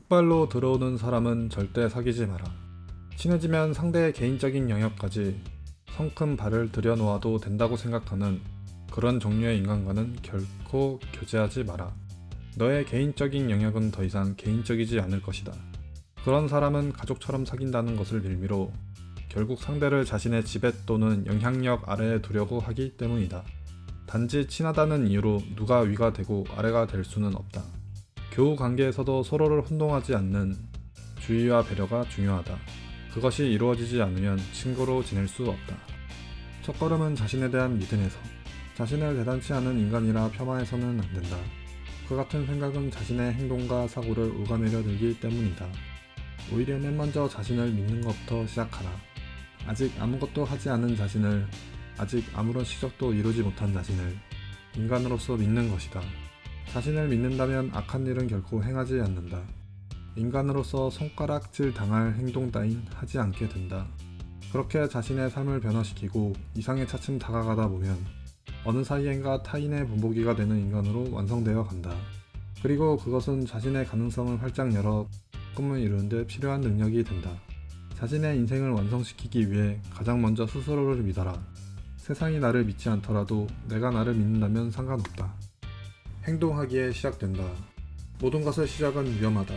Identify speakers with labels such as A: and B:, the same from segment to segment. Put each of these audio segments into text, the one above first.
A: 흑발로 들어오는 사람은 절대 사귀지 마라. 친해지면 상대의 개인적인 영역까지 성큼 발을 들여놓아도 된다고 생각하는 그런 종류의 인간과는 결코 교제하지 마라. 너의 개인적인 영역은 더 이상 개인적이지 않을 것이다. 그런 사람은 가족처럼 사귄다는 것을 빌미로 결국 상대를 자신의 지배 또는 영향력 아래에 두려고 하기 때문이다. 단지 친하다는 이유로 누가 위가 되고 아래가 될 수는 없다. 교우 관계에서도 서로를 혼동하지 않는 주의와 배려가 중요하다. 그것이 이루어지지 않으면 친구로 지낼 수 없다. 첫걸음은 자신에 대한 믿음에서 자신을 대단치 않은 인간이라 폄하해서는 안 된다. 그 같은 생각은 자신의 행동과 사고를 올가매려 들기 때문이다. 오히려 맨 먼저 자신을 믿는 것부터 시작하라. 아직 아무것도 하지 않은 자신을, 아직 아무런 시적도 이루지 못한 자신을 인간으로서 믿는 것이다. 자신을 믿는다면 악한 일은 결코 행하지 않는다. 인간으로서 손가락질 당할 행동 따윈 하지 않게 된다. 그렇게 자신의 삶을 변화시키고 이상에 차츰 다가가다 보면 어느 사이엔가 타인의 본보기가 되는 인간으로 완성되어 간다. 그리고 그것은 자신의 가능성을 활짝 열어 꿈을 이루는 데 필요한 능력이 된다. 자신의 인생을 완성시키기 위해 가장 먼저 스스로를 믿어라. 세상이 나를 믿지 않더라도 내가 나를 믿는다면 상관없다. 행동하기에 시작된다. 모든 것의 시작은 위험하다.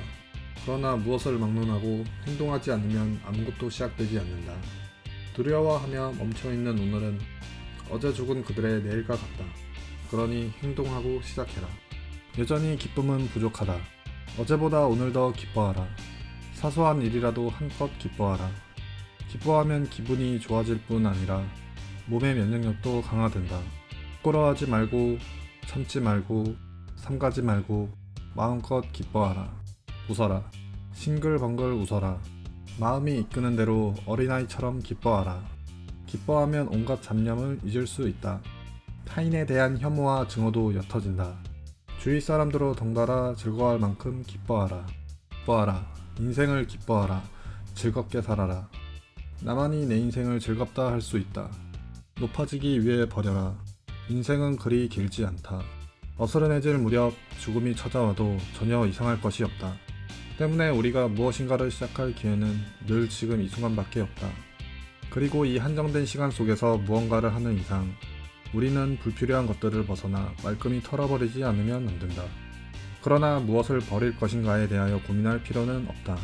A: 그러나 무엇을 막론하고 행동하지 않으면 아무것도 시작되지 않는다. 두려워하며 멈춰있는 오늘은 어제 죽은 그들의 내일과 같다. 그러니 행동하고 시작해라. 여전히 기쁨은 부족하다. 어제보다 오늘 더 기뻐하라. 사소한 일이라도 한껏 기뻐하라. 기뻐하면 기분이 좋아질 뿐 아니라 몸의 면역력도 강화된다. 부끄러워하지 말고 참지 말고 삼가지 말고 마음껏 기뻐하라. 웃어라. 싱글벙글 웃어라. 마음이 이끄는 대로 어린아이처럼 기뻐하라. 기뻐하면 온갖 잡념을 잊을 수 있다. 타인에 대한 혐오와 증오도 옅어진다. 주위 사람들로 덩달아 즐거워할 만큼 기뻐하라. 기뻐하라. 인생을 기뻐하라. 즐겁게 살아라. 나만이 내 인생을 즐겁다 할 수 있다. 높아지기 위해 버려라. 인생은 그리 길지 않다. 어스름해질 무렵 죽음이 찾아와도 전혀 이상할 것이 없다. 때문에 우리가 무엇인가를 시작할 기회는 늘 지금 이 순간밖에 없다. 그리고 이 한정된 시간 속에서 무언가를 하는 이상 우리는 불필요한 것들을 벗어나 말끔히 털어버리지 않으면 안 된다. 그러나 무엇을 버릴 것인가에 대하여 고민할 필요는 없다.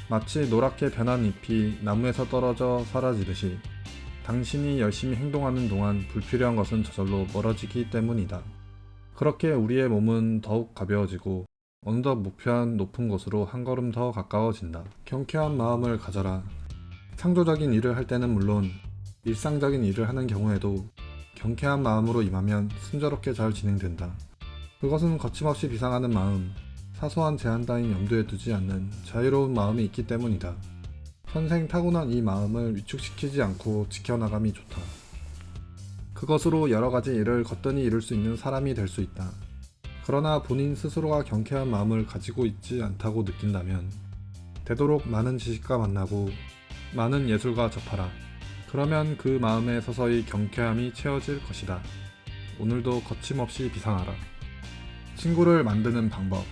A: 마치 노랗게 변한 잎이 나무에서 떨어져 사라지듯이 당신이 열심히 행동하는 동안 불필요한 것은 저절로 멀어지기 때문이다. 그렇게 우리의 몸은 더욱 가벼워지고 어느덧 목표한 높은 곳으로 한 걸음 더 가까워진다. 경쾌한 마음을 가져라. 창조적인 일을 할 때는 물론 일상적인 일을 하는 경우에도 경쾌한 마음으로 임하면 순조롭게 잘 진행된다. 그것은 거침없이 비상하는 마음, 사소한 제한 따윈 염두에 두지 않는 자유로운 마음이 있기 때문이다. 선생 타고난 이 마음을 위축시키지 않고 지켜나감이 좋다. 그것으로 여러 가지 일을 거뜬히 이룰 수 있는 사람이 될 수 있다. 그러나 본인 스스로가 경쾌한 마음을 가지고 있지 않다고 느낀다면 되도록 많은 지식과 만나고 많은 예술과 접하라. 그러면 그 마음에 서서히 경쾌함이 채워질 것이다. 오늘도 거침없이 비상하라. 친구를 만드는 방법.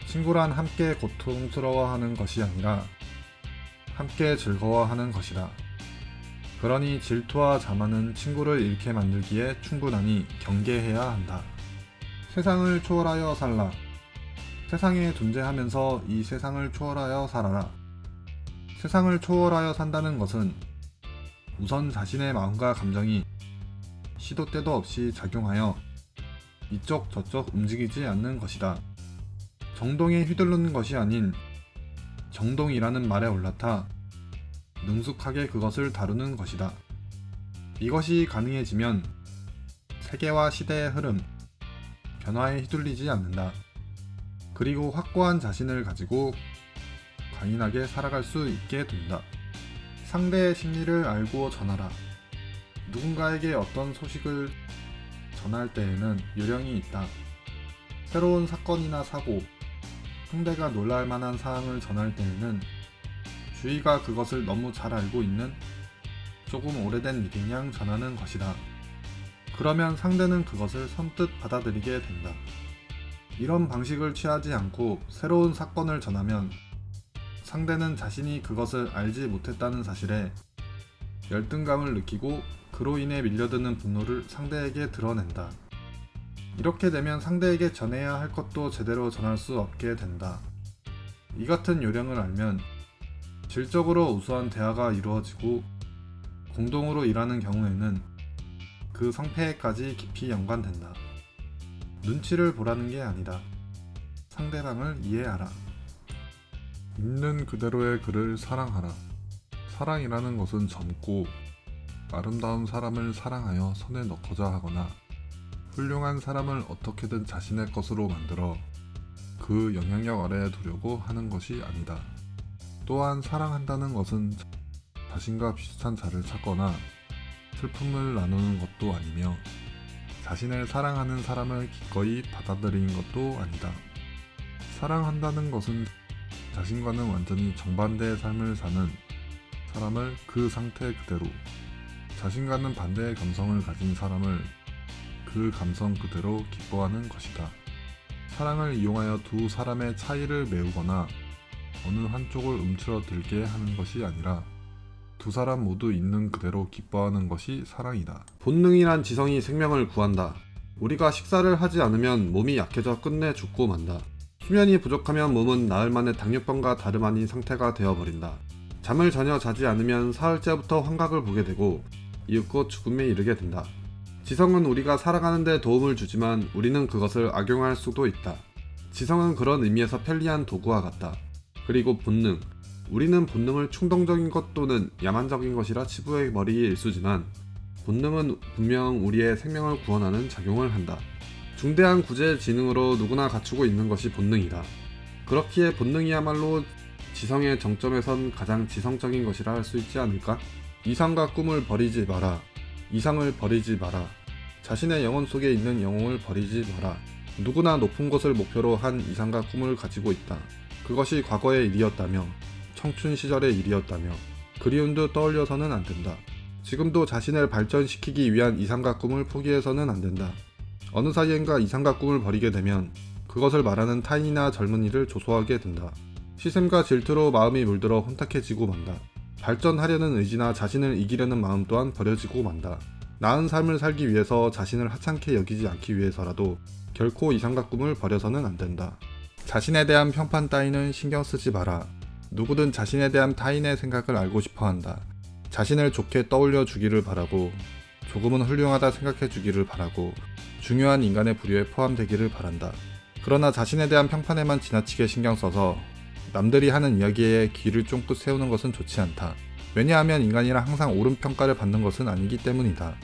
A: 친구란 함께 고통스러워하는 것이 아니라 함께 즐거워하는 것이다. 그러니 질투와 자만은 친구를 잃게 만들기에 충분하니 경계해야 한다. 세상을 초월하여 살라. 세상에 존재하면서 이 세상을 초월하여 살아라. 세상을 초월하여 산다는 것은 우선 자신의 마음과 감정이 시도 때도 없이 작용하여 이쪽 저쪽 움직이지 않는 것이다. 정동에 휘둘르는 것이 아닌 정동이라는 말에 올라타 능숙하게 그것을 다루는 것이다. 이것이 가능해지면 세계와 시대의 흐름, 변화에 휘둘리지 않는다. 그리고 확고한 자신을 가지고 강인하게 살아갈 수 있게 된다. 상대의 심리를 알고 전하라. 누군가에게 어떤 소식을 전할 때에는 요령이 있다. 새로운 사건이나 사고, 상대가 놀랄 만한 사항을 전할 때에는 주위가 그것을 너무 잘 알고 있는 조금 오래된 일인 양 전하는 것이다. 그러면 상대는 그것을 선뜻 받아들이게 된다. 이런 방식을 취하지 않고 새로운 사건을 전하면 상대는 자신이 그것을 알지 못했다는 사실에 열등감을 느끼고 그로 인해 밀려드는 분노를 상대에게 드러낸다. 이렇게 되면 상대에게 전해야 할 것도 제대로 전할 수 없게 된다. 이 같은 요령을 알면 질적으로 우수한 대화가 이루어지고 공동으로 일하는 경우에는 그 성패에까지 깊이 연관된다. 눈치를 보라는 게 아니다. 상대방을 이해하라. 있는 그대로의 그를 사랑하라. 사랑이라는 것은 젊고 아름다운 사람을 사랑하여 손에 넣고자 하거나 훌륭한 사람을 어떻게든 자신의 것으로 만들어 그 영향력 아래에 두려고 하는 것이 아니다. 또한 사랑한다는 것은 자신과 비슷한 자를 찾거나 슬픔을 나누는 것도 아니며 자신을 사랑하는 사람을 기꺼이 받아들이는 것도 아니다. 사랑한다는 것은 자신과는 완전히 정반대의 삶을 사는 사람을 그 상태 그대로, 자신과는 반대의 감성을 가진 사람을 그 감성 그대로 기뻐하는 것이다. 사랑을 이용하여 두 사람의 차이를 메우거나 어느 한쪽을 움츠러들게 하는 것이 아니라 두 사람 모두 있는 그대로 기뻐하는 것이 사랑이다. 본능이란 지성이 생명을 구한다. 우리가 식사를 하지 않으면 몸이 약해져 끝내 죽고 만다. 수면이 부족하면 몸은 나흘 만에 당뇨병과 다름 아닌 상태가 되어버린다. 잠을 전혀 자지 않으면 사흘째부터 환각을 보게 되고 이윽고 죽음에 이르게 된다. 지성은 우리가 살아가는 데 도움을 주지만 우리는 그것을 악용할 수도 있다. 지성은 그런 의미에서 편리한 도구와 같다. 그리고 본능. 우리는 본능을 충동적인 것 또는 야만적인 것이라 치부의 머리에 일쑤지만 본능은 분명 우리의 생명을 구원하는 작용을 한다. 중대한 구제 지능으로 누구나 갖추고 있는 것이 본능이다. 그렇기에 본능이야말로 지성의 정점에 선 가장 지성적인 것이라 할 수 있지 않을까? 이상과 꿈을 버리지 마라. 이상을 버리지 마라. 자신의 영혼 속에 있는 영혼을 버리지 마라. 누구나 높은 곳을 목표로 한 이상과 꿈을 가지고 있다. 그것이 과거의 일이었다며 청춘 시절의 일이었다며 그리움도 떠올려서는 안 된다. 지금도 자신을 발전시키기 위한 이상과 꿈을 포기해서는 안 된다. 어느 사이엔가 이상과 꿈을 버리게 되면 그것을 말하는 타인이나 젊은이를 조소하게 된다. 시샘과 질투로 마음이 물들어 혼탁해지고 만다. 발전하려는 의지나 자신을 이기려는 마음 또한 버려지고 만다. 나은 삶을 살기 위해서 자신을 하찮게 여기지 않기 위해서라도 결코 이상과 꿈을 버려서는 안 된다. 자신에 대한 평판 따위는 신경 쓰지 마라. 누구든 자신에 대한 타인의 생각을 알고 싶어 한다. 자신을 좋게 떠올려 주기를 바라고 조금은 훌륭하다 생각해 주기를 바라고 중요한 인간의 부류에 포함되기를 바란다. 그러나 자신에 대한 평판에만 지나치게 신경 써서 남들이 하는 이야기에 귀를 쫑긋 세우는 것은 좋지 않다. 왜냐하면 인간이라 항상 옳은 평가를 받는 것은 아니기 때문이다.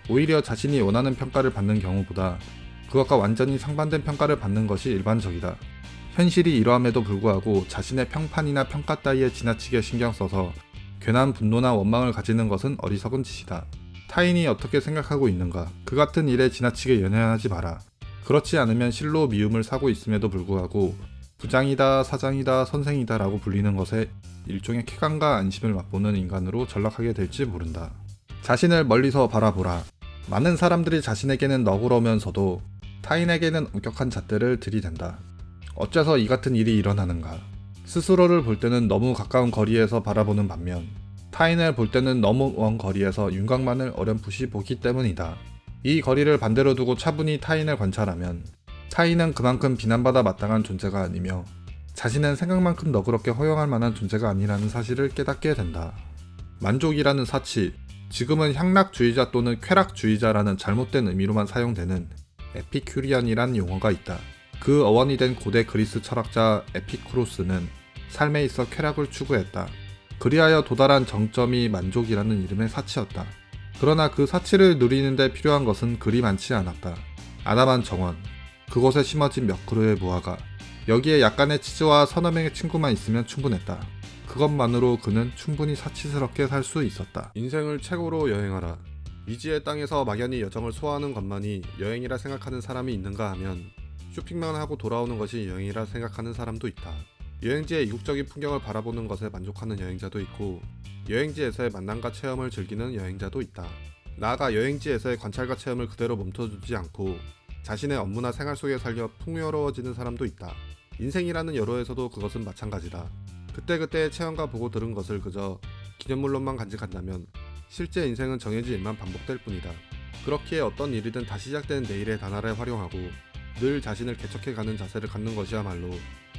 A: 오히려 자신이 원하는 평가를 받는 경우보다 그것과 완전히 상반된 평가를 받는 것이 일반적이다. 현실이 이러함에도 불구하고 자신의 평판이나 평가 따위에 지나치게 신경 써서 괜한 분노나 원망을 가지는 것은 어리석은 짓이다. 타인이 어떻게 생각하고 있는가, 그 같은 일에 지나치게 연연하지 마라. 그렇지 않으면 실로 미움을 사고 있음에도 불구하고 부장이다, 사장이다, 선생이다 라고 불리는 것에 일종의 쾌감과 안심을 맛보는 인간으로 전락하게 될지 모른다. 자신을 멀리서 바라보라. 많은 사람들이 자신에게는 너그러우면서도 타인에게는 엄격한 잣대를 들이댄다. 어째서 이 같은 일이 일어나는가? 스스로를 볼 때는 너무 가까운 거리에서 바라보는 반면 타인을 볼 때는 너무 먼 거리에서 윤곽만을 어렴풋이 보기 때문이다. 이 거리를 반대로 두고 차분히 타인을 관찰하면 타인은 그만큼 비난받아 마땅한 존재가 아니며 자신은 생각만큼 너그럽게 허용할 만한 존재가 아니라는 사실을 깨닫게 된다. 만족이라는 사치, 지금은 향락주의자 또는 쾌락주의자라는 잘못된 의미로만 사용되는 에피큐리언이란 용어가 있다. 그 어원이 된 고대 그리스 철학자 에피쿠로스는 삶에 있어 쾌락을 추구했다. 그리하여 도달한 정점이 만족이라는 이름의 사치였다. 그러나 그 사치를 누리는 데 필요한 것은 그리 많지 않았다. 아담한 정원, 그곳에 심어진 몇 그루의 무화과, 여기에 약간의 치즈와 서너 명의 친구만 있으면 충분했다. 그것만으로 그는 충분히 사치스럽게 살 수 있었다. 인생을 최고로 여행하라. 미지의 땅에서 막연히 여정을 소화하는 것만이 여행이라 생각하는 사람이 있는가 하면 쇼핑만 하고 돌아오는 것이 여행이라 생각하는 사람도 있다. 여행지의 이국적인 풍경을 바라보는 것에 만족하는 여행자도 있고 여행지에서의 만남과 체험을 즐기는 여행자도 있다. 나아가 여행지에서의 관찰과 체험을 그대로 멈춰두지 않고 자신의 업무나 생활 속에 살려 풍요로워지는 사람도 있다. 인생이라는 여로에서도 그것은 마찬가지다. 그때그때의 체험과 보고 들은 것을 그저 기념물로만 간직한다면 실제 인생은 정해진 일만 반복될 뿐이다. 그렇기에 어떤 일이든 다시 시작되는 내일의 단아를 활용하고 늘 자신을 개척해가는 자세를 갖는 것이야말로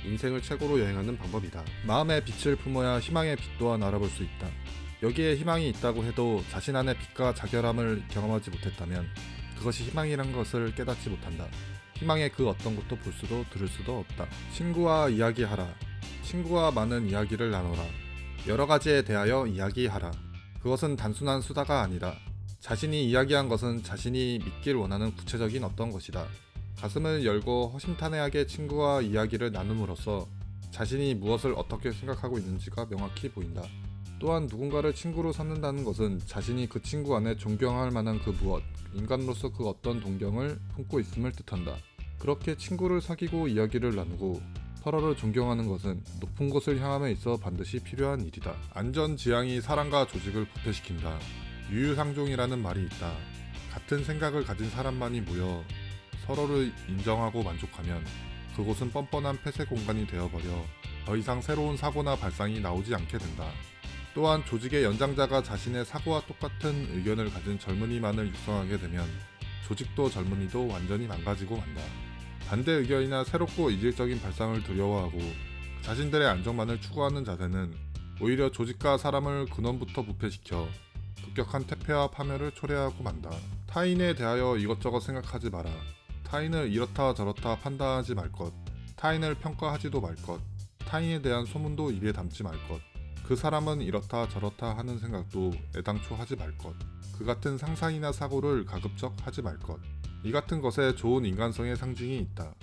A: 인생을 최고로 여행하는 방법이다. 마음의 빛을 품어야 희망의 빛 또한 알아볼 수 있다. 여기에 희망이 있다고 해도 자신 안에 빛과 자결함을 경험하지 못했다면 그것이 희망이란 것을 깨닫지 못한다. 희망의 그 어떤 것도 볼 수도 들을 수도 없다. 친구와 이야기하라. 친구와 많은 이야기를 나눠라. 여러 가지에 대하여 이야기하라. 그것은 단순한 수다가 아니라 자신이 이야기한 것은 자신이 믿길 원하는 구체적인 어떤 것이다. 가슴을 열고 허심탄회하게 친구와 이야기를 나눔으로써 자신이 무엇을 어떻게 생각하고 있는지가 명확히 보인다. 또한 누군가를 친구로 삼는다는 것은 자신이 그 친구 안에 존경할 만한 그 무엇, 인간으로서 그 어떤 동경을 품고 있음을 뜻한다. 그렇게 친구를 사귀고 이야기를 나누고 서로를 존경하는 것은 높은 곳을 향함에 있어 반드시 필요한 일이다. 안전지향이 사람과 조직을 부패시킨다. 유유상종이라는 말이 있다. 같은 생각을 가진 사람만이 모여 서로를 인정하고 만족하면 그곳은 뻔뻔한 폐쇄 공간이 되어버려 더 이상 새로운 사고나 발상이 나오지 않게 된다. 또한 조직의 연장자가 자신의 사고와 똑같은 의견을 가진 젊은이만을 육성하게 되면 조직도 젊은이도 완전히 망가지고 만다. 반대 의견이나 새롭고 이질적인 발상을 두려워하고 자신들의 안정만을 추구하는 자세는 오히려 조직과 사람을 근원부터 부패시켜 급격한 퇴폐와 파멸을 초래하고 만다. 타인에 대하여 이것저것 생각하지 마라. 타인을 이렇다 저렇다 판단하지 말 것. 타인을 평가하지도 말 것. 타인에 대한 소문도 입에 담지 말 것. 그 사람은 이렇다 저렇다 하는 생각도 애당초 하지 말 것. 그 같은 상상이나 사고를 가급적 하지 말 것. 이 같은 것에 좋은 인간성의 상징이 있다.